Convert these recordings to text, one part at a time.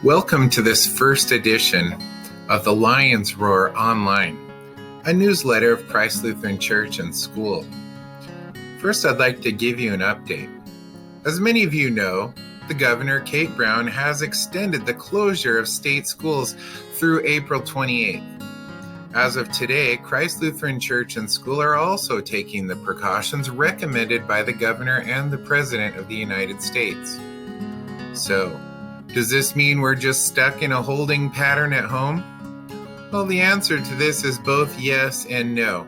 Welcome to this first edition of the Lion's Roar Online, a newsletter of Christ Lutheran Church and School. First, I'd like to give you an update. As many of you know, the Governor, Kate Brown, has extended the closure of state schools through April 28th. As of today, Christ Lutheran Church and School are also taking the precautions recommended by the Governor and the President of the United States. So, does this mean we're just stuck in a holding pattern at home? Well, the answer to this is both yes and no.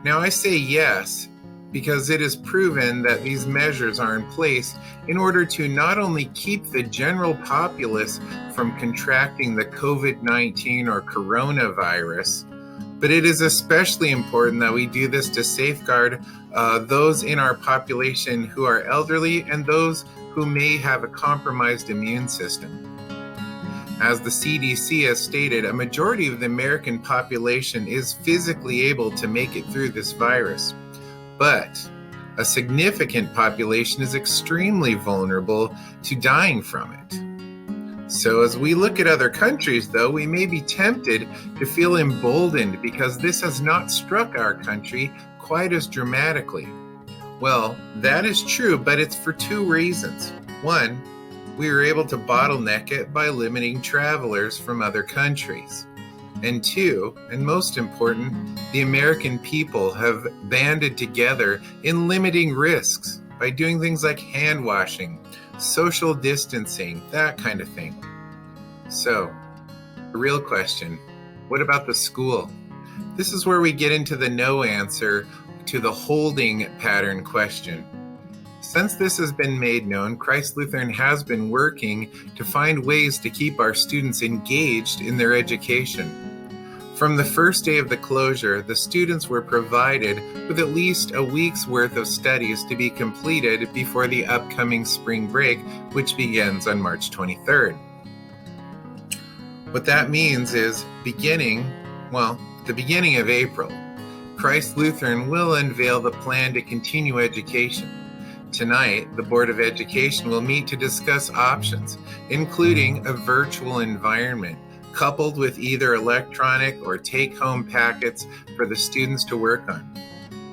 Now, I say yes because it is proven that these measures are in place in order to not only keep the general populace from contracting the COVID19 or coronavirus, but it is especially important that we do this to safeguard those in our population who are elderly and those who may have a compromised immune system. As the CDC has stated, a majority of the American population is physically able to make it through this virus, but a significant population is extremely vulnerable to dying from it. So as we look at other countries, though, we may be tempted to feel emboldened because this has not struck our country quite as dramatically. Well, that is true, but it's for two reasons. One, we were able to bottleneck it by limiting travelers from other countries. And two, and most important, the American people have banded together in limiting risks by doing things like hand washing, social distancing, that kind of thing. So, the real question, what about the school? This is where we get into the no answer to the holding pattern question. Since this has been made known, Christ Lutheran has been working to find ways to keep our students engaged in their education. From the first day of the closure, the students were provided with at least a week's worth of studies to be completed before the upcoming spring break, which begins on March 23rd. What that means is the beginning of April, Christ Lutheran will unveil the plan to continue education. Tonight, the Board of Education will meet to discuss options, including a virtual environment, coupled with either electronic or take-home packets for the students to work on.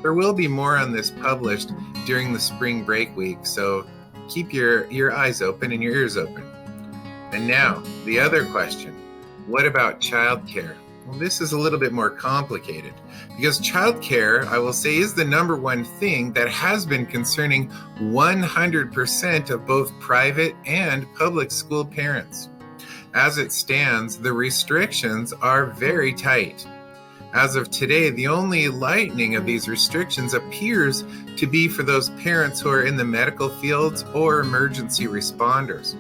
There will be more on this published during the spring break week, so keep your eyes open and your ears open. And now, the other question, what about childcare? Well, this is a little bit more complicated because childcare, I will say, is the number one thing that has been concerning 100% of both private and public school parents. As it stands, the restrictions are very tight. As of today, the only lightening of these restrictions appears to be for those parents who are in the medical fields or emergency responders.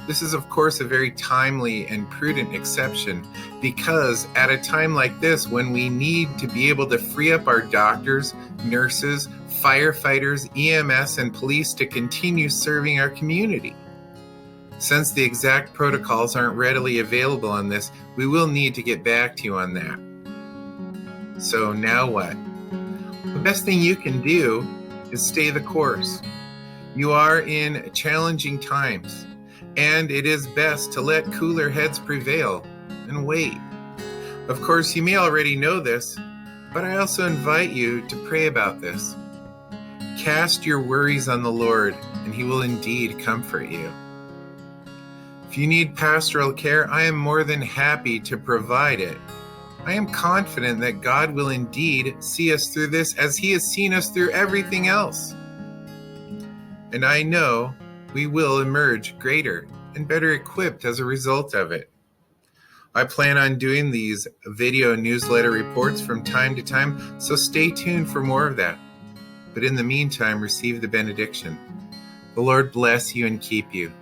This is, of course, a very timely and prudent exception because at a time like this, when we need to be able to free up our doctors, nurses, firefighters, EMS, and police to continue serving our community. Since the exact protocols aren't readily available on this, we will need to get back to you on that. So now what? The best thing you can do is stay the course. You are in challenging times, and it is best to let cooler heads prevail and wait. Of course, you may already know this, but I also invite you to pray about this. Cast your worries on the Lord, and He will indeed comfort you. If you need pastoral care, I am more than happy to provide it. I am confident that God will indeed see us through this as He has seen us through everything else. And I know we will emerge greater and better equipped as a result of it. I plan on doing these video newsletter reports from time to time, so stay tuned for more of that. But in the meantime, receive the benediction. The Lord bless you and keep you.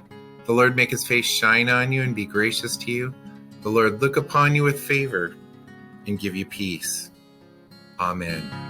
The Lord make His face shine on you and be gracious to you. The Lord look upon you with favor and give you peace. Amen.